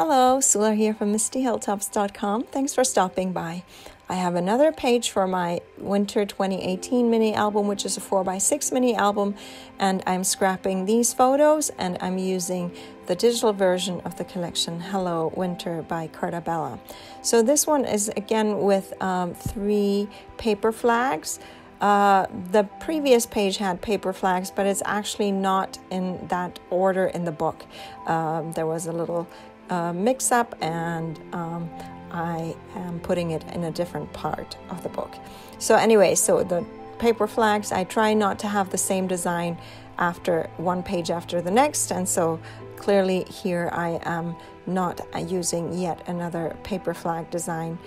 Hello, Sula here from MistyHilltops.com. Thanks for stopping by. I have another page for my Winter 2018 mini album, which is a 4x6 mini album, and I'm scrapping these photos, and I'm using the digital version of the collection Hello Winter by Carta Bella. So this one is again with 3 paper flags. The previous page had paper flags, but it's actually not in that order in the book. There was a little mix-up, and I am putting it in a different part of the book. So anyway, so the paper flags, I try not to have the same design after one page after the next, and so clearly here I am not using yet another paper flag design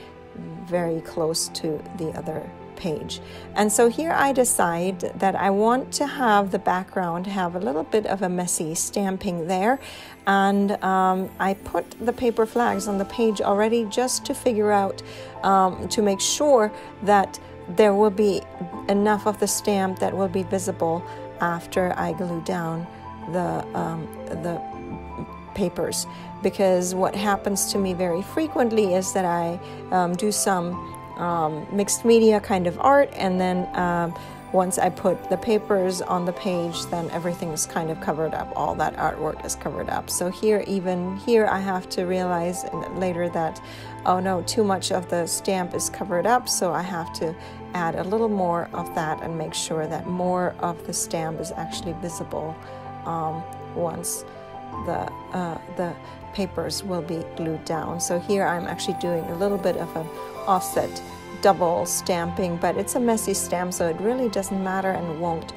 very close to the other page. And so here I decide that I want to have the background have a little bit of a messy stamping there, and I put the paper flags on the page already just to figure out, to make sure that there will be enough of the stamp that will be visible after I glue down the papers. Because what happens to me very frequently is that I do some mixed media kind of art, and then once I put the papers on the page, then everything is kind of covered up. All that artwork is covered up. So even here I have to realize later that, oh no, too much of the stamp is covered up, so I have to add a little more of that and make sure that more of the stamp is actually visible once the papers will be glued down. So here I'm actually doing a little bit of an offset double stamping, but it's a messy stamp, so it really doesn't matter and won't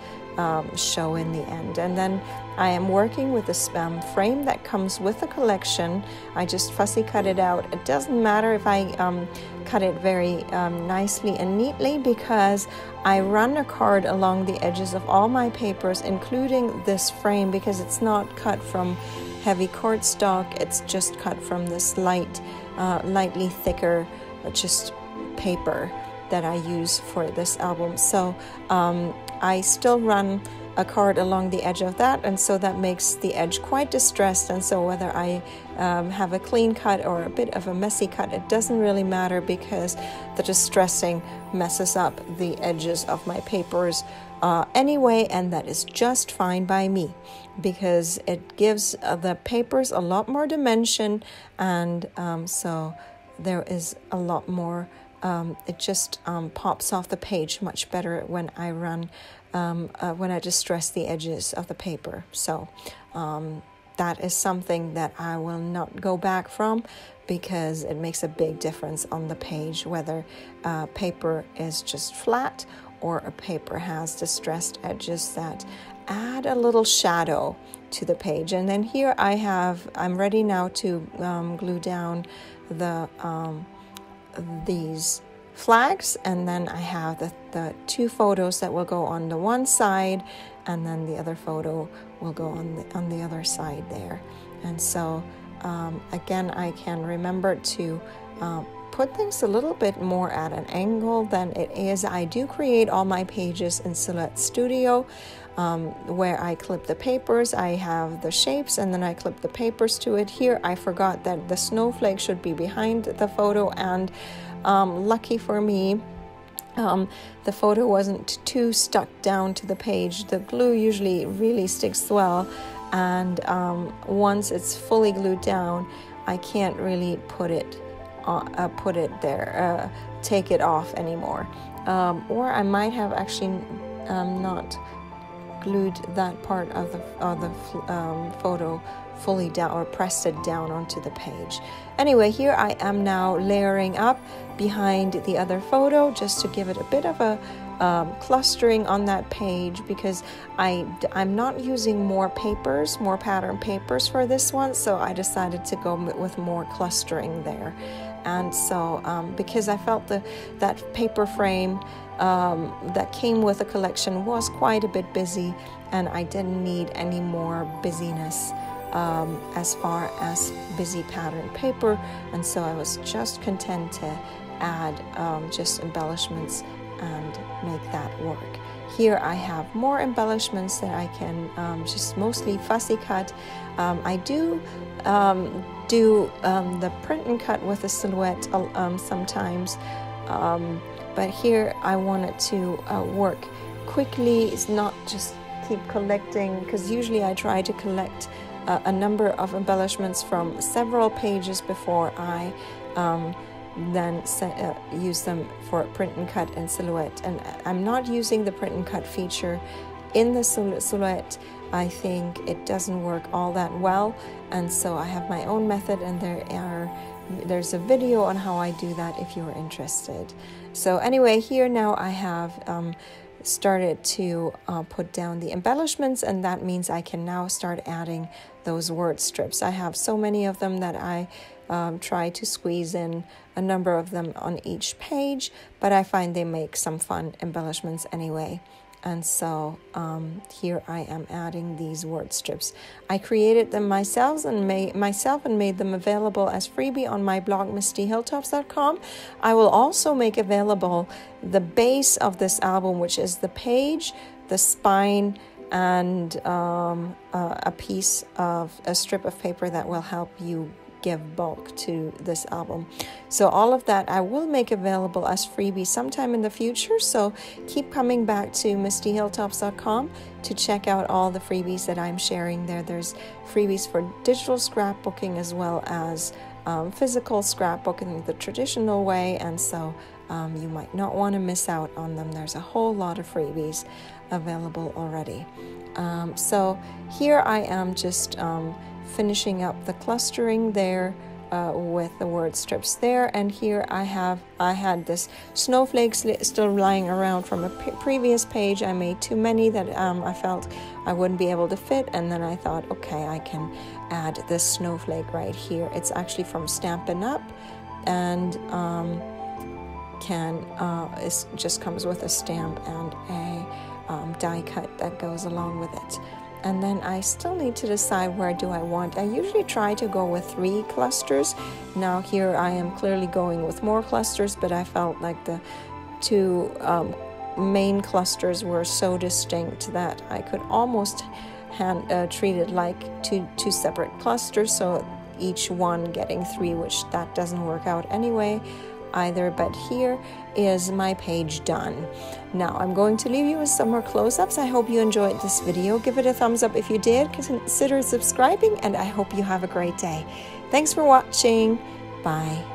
show in the end. And then I am working with this frame that comes with the collection. I just fussy cut it out. It doesn't matter if I cut it very nicely and neatly, because I run a card along the edges of all my papers, including this frame, because it's not cut from heavy cardstock. It's just cut from this lightly thicker just paper that I use for this album. So I still run a card along the edge of that, and so that makes the edge quite distressed. And so whether I have a clean cut or a bit of a messy cut, it doesn't really matter, because the distressing messes up the edges of my papers anyway, and that is just fine by me, because it gives the papers a lot more dimension, and so there is a lot more, it just pops off the page much better when I run, when I distress the edges of the paper. So that is something that I will not go back from, because it makes a big difference on the page, whether paper is just flat or a paper has distressed edges that add a little shadow to the page. And then here I'm ready now to glue down these flags, and then I have the 2 photos that will go on the one side, and then the other photo will go on the other side there. And so again, I can remember to put things a little bit more at an angle than it is. I do create all my pages in Silhouette Studio, where I clip the papers. I have the shapes, and then I clip the papers to it. Here I forgot that the snowflake should be behind the photo, and lucky for me, the photo wasn't too stuck down to the page. The glue usually really sticks well, and once it's fully glued down, I can't really put it there, take it off anymore. Or I might have actually not glued that part of the photo fully down, or pressed it down onto the page. Anyway, here I am now layering up behind the other photo, just to give it a bit of a clustering on that page, because I'm not using more pattern papers for this one, so I decided to go with more clustering there. And so because I felt that paper frame that came with the collection was quite a bit busy, and I didn't need any more busyness as far as busy pattern paper, and so I was just content to add just embellishments and make that work. Here I have more embellishments that I can just mostly fussy cut. I do do the print and cut with a silhouette sometimes, but here I wanted to work quickly. It's not just keep collecting, because usually I try to collect a number of embellishments from several pages before I then use them for print and cut and silhouette. And I'm not using the print and cut feature in the silhouette. I think it doesn't work all that well, and so I have my own method, and there's a video on how I do that if you're interested. So anyway, here now I have started to put down the embellishments, and that means I can now start adding those word strips. I have so many of them that I try to squeeze in a number of them on each page, but I find they make some fun embellishments anyway. And so here I am adding these word strips. I created them myself and made them available as freebie on my blog, mistyhilltops.com. I will also make available the base of this album, which is the page, the spine, and a piece of a strip of paper that will help you give bulk to this album. So all of that I will make available as freebie sometime in the future, so keep coming back to mistyhilltops.com to check out all the freebies that I'm sharing there. There's freebies for digital scrapbooking as well as physical scrapbooking the traditional way, and so you might not want to miss out on them. There's a whole lot of freebies available already. So here I am just finishing up the clustering there with the word strips there, and here I had this snowflake still lying around from a previous page. I made too many that I felt I wouldn't be able to fit, and then I thought, okay, I can add this snowflake right here. It's actually from Stampin' Up, and it just comes with a stamp and a die cut that goes along with it. And then I still need to decide where do I want. I usually try to go with 3 clusters. Now here I am clearly going with more clusters, but I felt like the 2 main clusters were so distinct that I could almost treat it like two separate clusters, so each one getting 3, which that doesn't work out anyway either. But here is my page done. Now I'm going to leave you with some more close-ups. I hope you enjoyed this video. Give it a thumbs up if you did. Consider subscribing, and I hope you have a great day. Thanks for watching. Bye.